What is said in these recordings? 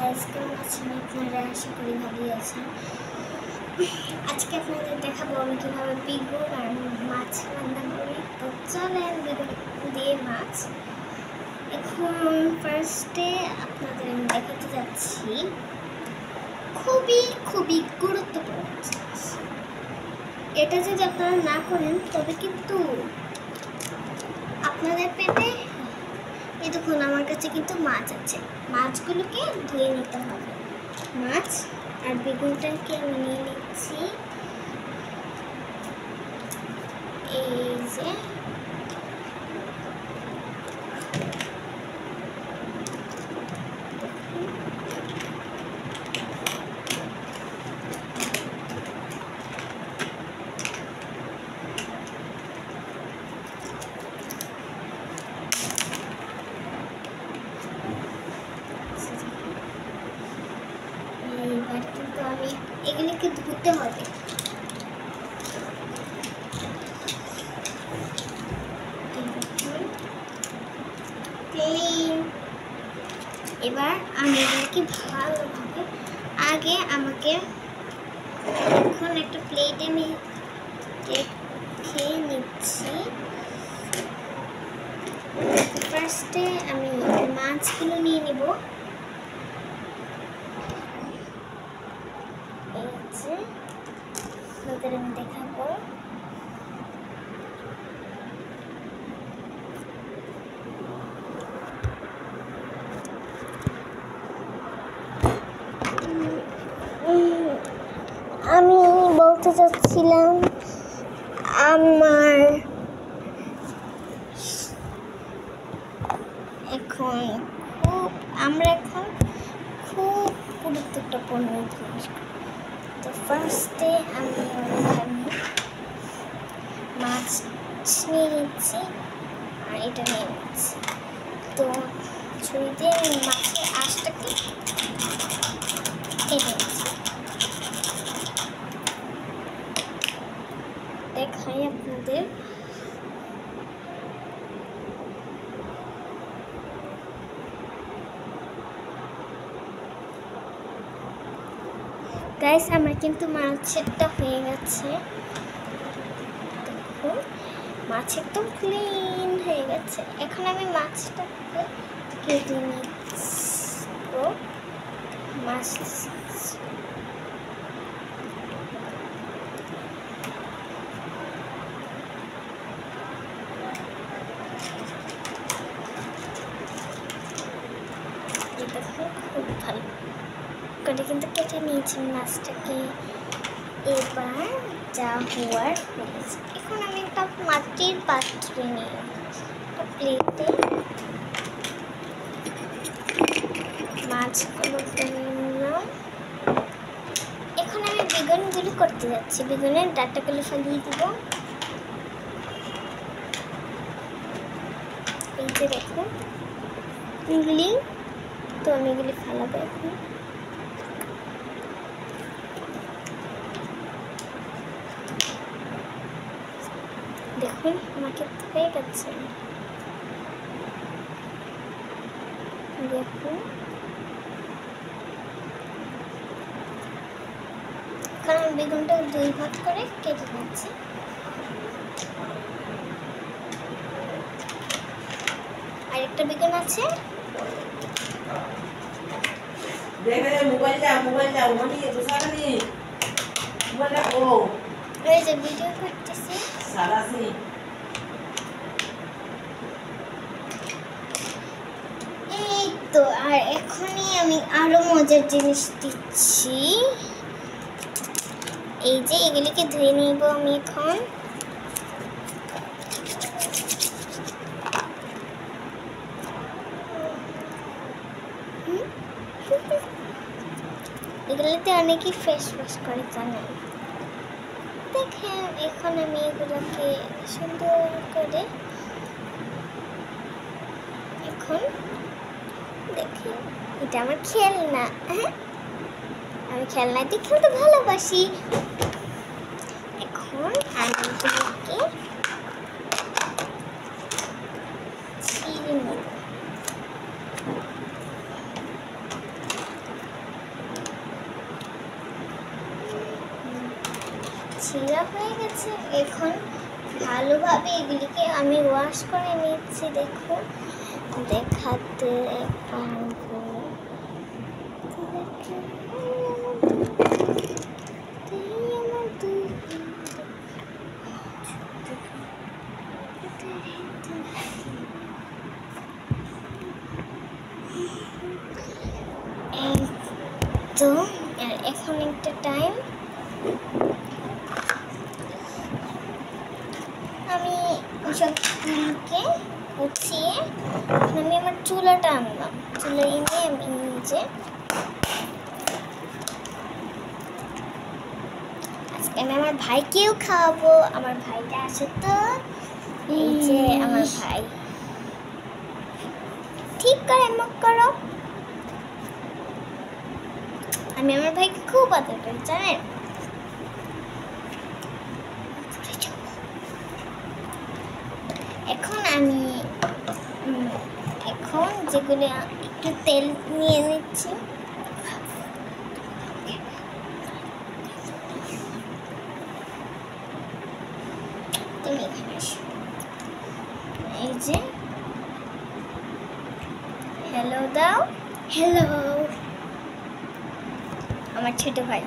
Guys, কেমন আছেন আপনারা? আশা করি ভালোই আছেন। আজকে আপনাদের দেখাবো আমি কীভাবে বেগুন আর মাছ রান্না করি। তো চলেন বেগুন দিয়ে মাছ। এখন ফার্স্টে আপনাদের আমি দেখাতে যাচ্ছি খুবই গুরুত্বপূর্ণ জিনিস। এটা যদি আপনারা না করেন তবে কিন্তু আপনাদের পেটে, এই দেখুন আমার কাছে কিন্তু মাছ আছে, মাছগুলোকে ধুয়ে নিতে হবে। মাছ আর বেগুনটাকে আমি নিয়ে নিচ্ছি। এই যে এইবার কিন্তু আমি এগুলিকে ধুতে হবে। এবার আমি এগুলিকে ভালোভাবে আগে আমাকে এখন একটা প্লেটে আমি খেয়ে নিচ্ছি। ফার্স্টে আমি মাছগুলো নিয়ে নিব। এই যে আপনাদের আমি দেখাবো। আমি বলতে চাচ্ছিলাম আমরা এখন খুব গুরুত্বপূর্ণ জিনিস। তো ফার্স্টে আমি মাছ নিয়ে নিচ্ছি আর এটা নিয়ে নিচ্ছি। তো ছুরি দিয়ে আমি মাছের আঁশটাকে কেটে নিচ্ছি। দেখাই আপনাদের। গাইস, আমার কিন্তু মাছেরটা হয়ে গেছে। দেখুন মাছ একদম ক্লিন হয়ে গেছে। এখন আমি মাছটাকে কেটে নিচ্ছি। মাছ খুব ভালো করে কিন্তু কেটে নিয়েছি মাছটাকে। এবার যা হওয়ার হয়েছে। এখন আমি একটা মাটির পাত্রে নিয়ে একটা প্লেটে মাছগুলো নিলাম। এখন আমি বেগুনগুলো করতে যাচ্ছি। বেগুনের ডাঁটাগুলো ফেলিয়ে দিব। এই যে দেখুন এগুলি, তো আমি এগুলি ফেলাবো এখন। দেখুন আমাকে হয়ে গেছে। দেখুন এখন আমি বেগুনটা 2 ভাগ করে কেটে নিচ্ছি। আর একটা বেগুন আছে, ওই যে ভিডিও করতেছি। এই তো, আর এখনই আমি আরো মজার জিনিস দিচ্ছি। এই যে এগুলিকে ধুয়ে নিব আমি এখন। এগুলোতে অনেকেই ফেস ওয়াশ করে জানেন। দেখেন এখন আমি এগুলোকে সুন্দর করে এখন দেখেন, এটা আমার খেলনা। আমি খেলনা দিয়ে খেলতে ভালোবাসি। এখন আমি এগুলোকে ছিঁড়ে নেব। ছিঁড়া হয়ে গেছে। এখন ভালোভাবে এগুলিকে আমি ওয়াশ করে নিচ্ছি। দেখুন, দেখাতে পারবো। তো এখন একটা টাইম আমি সবগুলিকে গুছিয়ে আমি আমার চুলাটা আনলাম। চুলা এনে আমি নিজে আজকে আমি আমার ভাইকেও খাওয়াবো। আমার ভাইটা আসে তো, এই যে আমার ভাই। ঠিক করে মুখ করো। আমি আমার ভাইকে খুব আদর করি, জানেন। এখন আমি যেগুলো একটু তেল নিয়ে নিচ্ছি। তুমি এখানে আসো। এই যে হ্যালো দাও। হ্যালো আমার ছোট ভাই।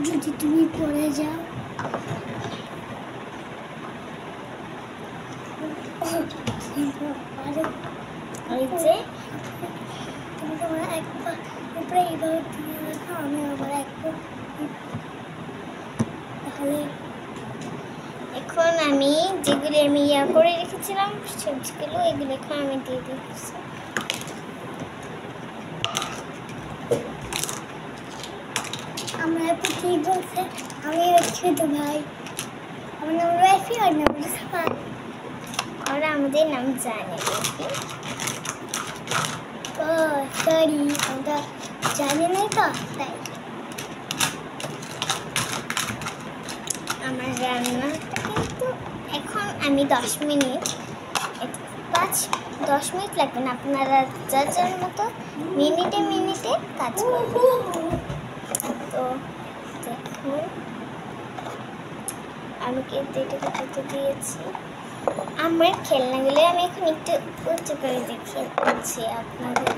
যদি তুমি পড়ে যাও, ওই যে তুমি তোমার একবার উপরে এইভাবে দিয়ে রাখো, আমি আবার একবার। তাহলে এখন আমি যেগুলি আমি করে রেখেছিলাম সবজিগুলো, এগুলো এখন আমি দিয়ে দিচ্ছি। আমরা কি বলছে, আমি ছোট ভাই, আমার নাম রাইফি, আর নাম সাফাত। ওরা আমাদের নাম জানে। ও সরি, আমরা জানি না তো, তাই। আমার রান্নাটা কিন্তু এখন আমি 10 মিনিট 10 মিনিট লাগবে না, আপনারা যার যার মতো মিনিটে মিনিটে কাজ করবেন। তো দেখুন আমি কিন্তু এটা করতে দিয়েছি। আমার খেলনাগুলো আমি এখন একটু উঁচু করে দেখিয়ে দিচ্ছি আপনাদের।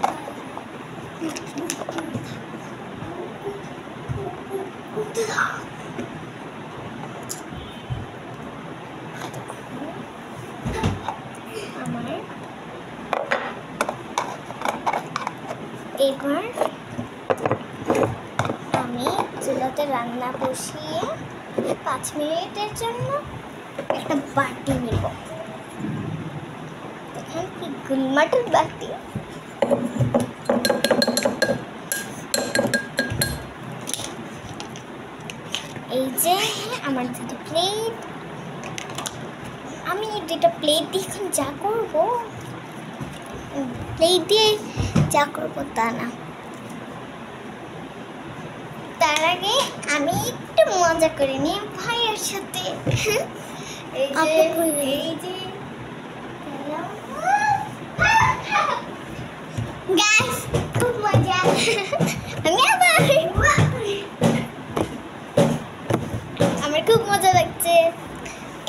আমার এবার আমি চুলাতে রান্না বসিয়ে 5 মিনিটের জন্য একটা বাটি নেব। দেখেন কি গুলমাটির বাটি। এই যে আমার দুটো প্লেট। আমি দুটো প্লেট দিয়ে এখন যা করবো, প্লেট দিয়ে যা করবো তা না, তার আগে আমি একটু মজা করে নিই ভাইয়ের সাথে। এই যে গাইস, খুব মজা। আমার খুব মজা লাগছে।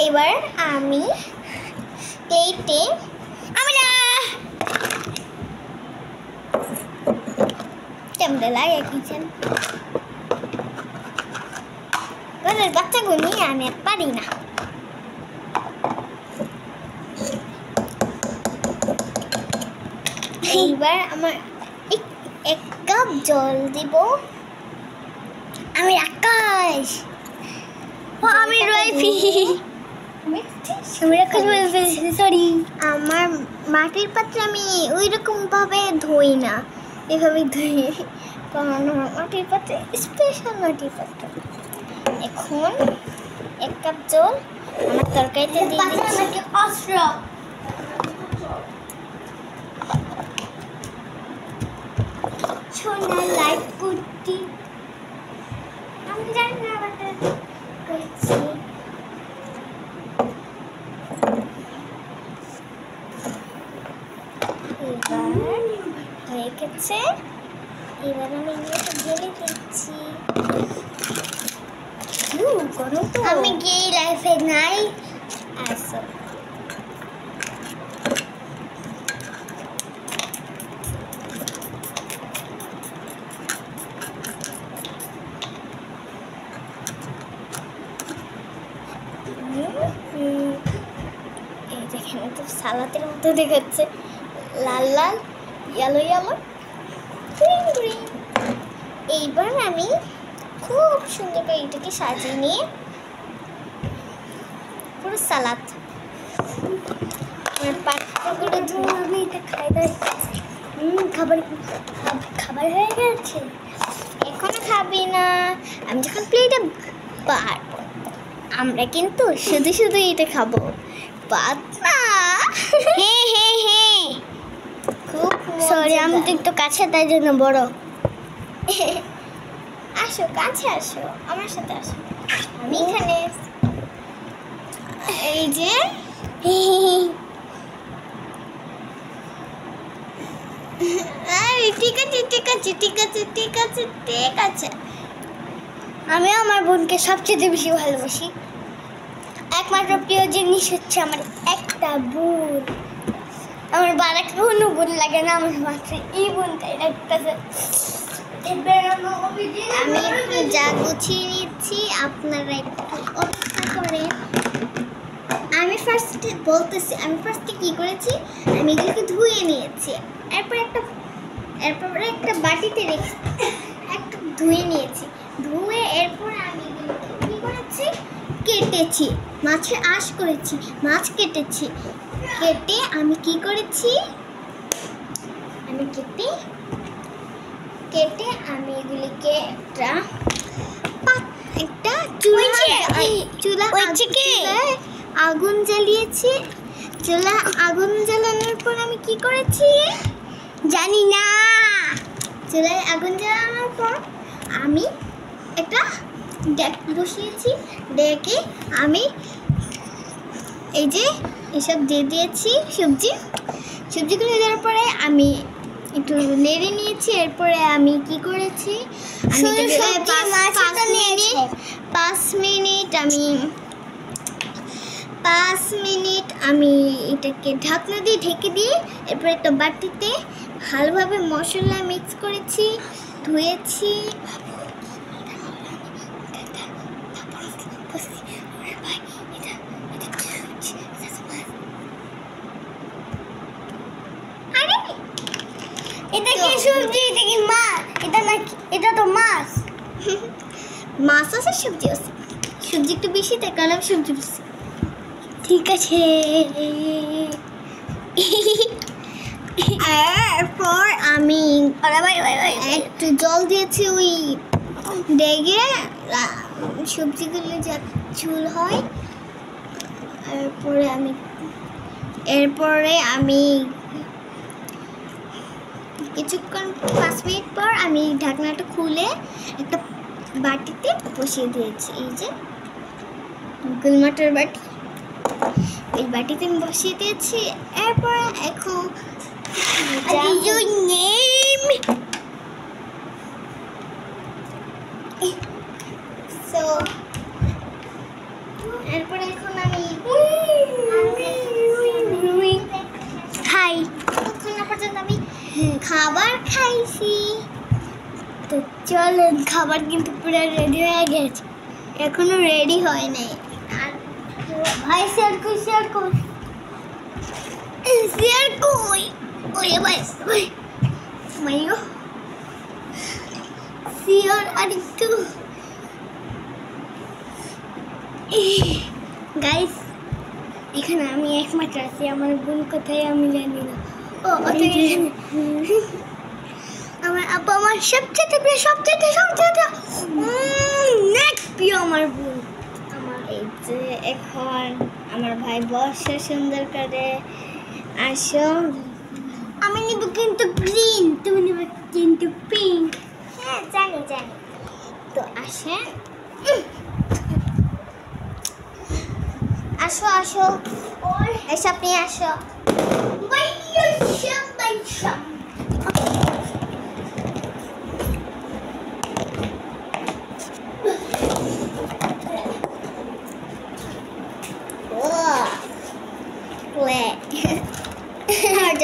এবার আমি প্লেটে কেমন লাগে কিচেন বাচ্চা ঘুমিয়ে আমি আর পারি না। এইবার আমার 1 কাপ জল দিব। আমি আকাশ, আমি রাইফি, সরি। আমার মাটির পাত্রে আমি ওই রকম ভাবে ধুই না, এভাবে ধুই, কারণ আমার মাটির পাত্রে স্পেশাল মাটির পাত্র। এখন 1 কাপ জল আমার তরকারিতে দিয়ে দিচ্ছি। অস্ত্র সোনা লাইট করছি, আমি জানি না করছি। এবার হয়ে গেছে। এবার আমি এটা ঢেলে দিচ্ছি। আমি কি লাইফে নাই আসো। এই দেখেন তো সালাতের মতো দেখাচ্ছে, লাল লাল ইয়েলো ইয়েলো গ্রিন গ্রিন। এইবার আমি খুব সুন্দর করে এটাকে সাজিয়ে নিয়ে পুরো সালাদ আমার পাত্রগুলো ধুয়ে আমি এটা খাই দাই। খাবার খাবার হয়ে গেছে, এখনো খাবি না? আমি যখন প্লেটে পারবো আমরা কিন্তু শুধু শুধু এটা খাবো, বাদ না। হ্যাঁ হ্যাঁ হ্যাঁ, খুব সরি আমি তো একটু কাছে, তাই জন্য বড়। আসো কাছে আসো, আমার সাথে আসো, আমি এখানে। এই যে ঠিক আছে ঠিক আছে ঠিক আছে ঠিক আছে ঠিক আছে। আমি আমার বোনকে সবচেয়ে বেশি ভালোবাসি। একমাত্র প্রিয় জিনিস হচ্ছে আমার একটা বোন। আমার বারাক কোনো বোন লাগে না, আমার মাত্র এই বোনটাই লাগতেছে। আমি একটু যা গুছিয়ে নিচ্ছি, আপনারা একটু অপেক্ষা করেন। আমি ফার্স্টে বলতেছি, আমি ফার্স্টে কি করেছি, আমি এগুলোকে ধুয়ে নিয়েছি, এরপর একটা বাটিতে রেখে একটু ধুয়ে নিয়েছি। ধুয়ে এরপর আমি এগুলোকে কি করেছি, কেটেছি, মাছের আঁশ করেছি, মাছ কেটেছি। কেটে আমি কি করেছি, আমি কেটে আমি এগুলিকে একটা চুলায় আগুন জ্বালিয়েছি। আগুন জ্বালানোর পর আমি কি করেছি জানি না। চুলায় আগুন জ্বালানোর পর আমি একটা ডেক বসিয়েছি। ডেকে আমি এই যে এসব দিয়ে দিয়েছি সবজিগুলো দেওয়ার পরে আমি একটু নেড়ে নিয়েছি। এরপরে আমি কি করেছি, 5 মিনিট আমি এটাকে ঢাকনা দিয়ে ঢেকে দিয়ে এরপর একটা বাটিতে ভালোভাবে মশলা মিক্স করেছি, ধুয়েছি। এটা কি সবজি? এটা কি মাছ? এটা নাকি এটা তো মাছ। মাছ আছে, সবজি আছে। সবজি একটু বেশি, তাই কারণ আমি সবজি বেশি। ঠিক আছে। এরপর আমি একটু জল দিয়েছি ওই ডেগে, সবজিগুলো যা ঝোল হয়। এরপরে আমি কিছুক্ষণ 5 মিনিট পর আমি ঢাকনাটা খুলে একটা বাটিতে বসিয়ে দিয়েছি। এই যে গোলমাটার বাটি, এই বাটিতে আমি বসিয়ে দিয়েছি। এরপর এখন এরপরে এখন আমি খাই। ততক্ষণ পর্যন্ত আমি খাবার খাইছি। তো চলেন, খাবার কিন্তু পুরো রেডি হয়ে গেছে, এখনো রেডি হয় নাই। আর ভাই শেয়ার কই ওরে ভাই মাইও শেয়ার আরেকটু। গাইস, এখানে আমি একমাত্র আছি, আমার বোন কোথায় আমি জানি না। আমার আব্বা আমার সবচেয়ে প্রিয় আমার বোন। আমার এই যে এখন আমার ভাই বসে সুন্দর করে। আসো, আমি নিব কিন্তু গ্রিন, তুমি নিবে কিন্তু পিঙ্ক। হ্যাঁ জানি। তো আসেন, আসো এসব নিয়ে আসো।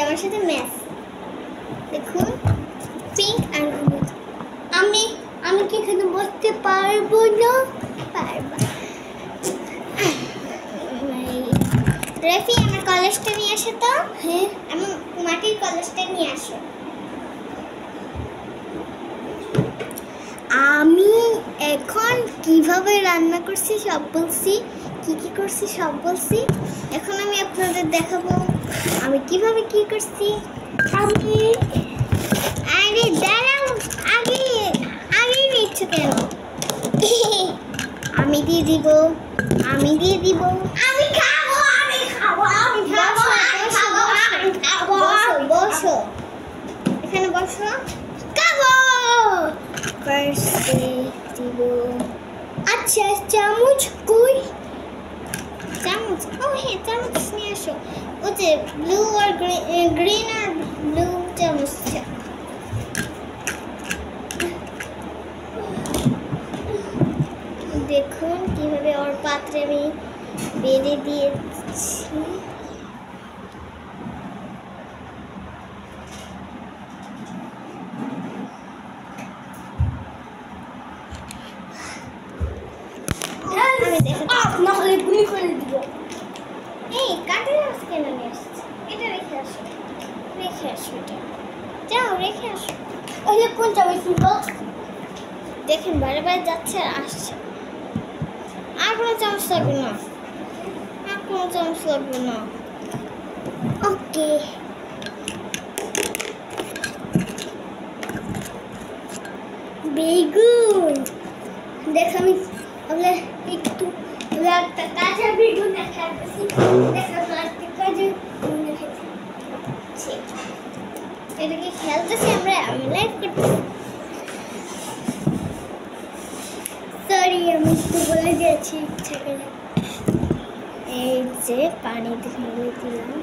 আমার সাথে ম্যাচ। দেখুন পিঙ্ক আর হলুদ। আমি কি এখানে বসতে পারবো না? পারবা। রেফি আমার কলেজটা নিয়ে আসো তো। হ্যাঁ আমার মাটির কলেজটা নিয়ে আসো। আমি এখন কিভাবে রান্না করছি সব বলছি, কি করছি সব বলছি। এখন আমি আপনাদের দেখাবো আমি কিভাবে কি করছি। আমি আরে দাঁড়াও, আগে নিচ্ছ কেন? আমি দিয়ে দিব। আমি খাবো। বসো এখানে বসো। খাবো ফার্স্টে দিব। আচ্ছা চামচ কই? চামচ, ও হ্যাঁ চামচ নিয়ে আসো। ও যে ব্লু আর গ্রিন আর ব্লু চামচ। দেখুন কিভাবে ওর পাত্রে আমি বেড়ে দিয়েছি। নাহলে গুলি করে দিব। এই কাঠের আওয়াজ কেন নিয়ে আসছে? এটা রেখে আসো এটা। যাও রেখে আসো। ওই যে কোন চামচ নিবো? দেখেন বারে যাচ্ছে আর আসছে। আর কোনো চামচ লাগবে না। ওকে বেগুন দেখ আমি একটু একটা কাঁচা বেগুন দেখাচ্ছি। এটাকে খেলতেছি আমরা লাইভ করতেছি। সরি আমি একটু বলে দিয়েছি ইচ্ছা করে। এই যে পানি ঢেলে দিলাম।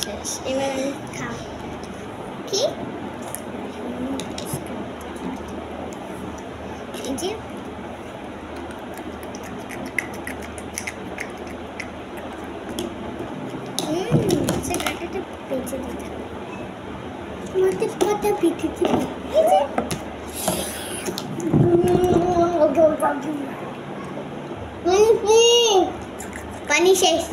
শেষ এবার আমি খাও কি এই যে কাটাটা বেঁচে দিতে মাথার পাতা বেঁধে দিবি। পানি শেষ।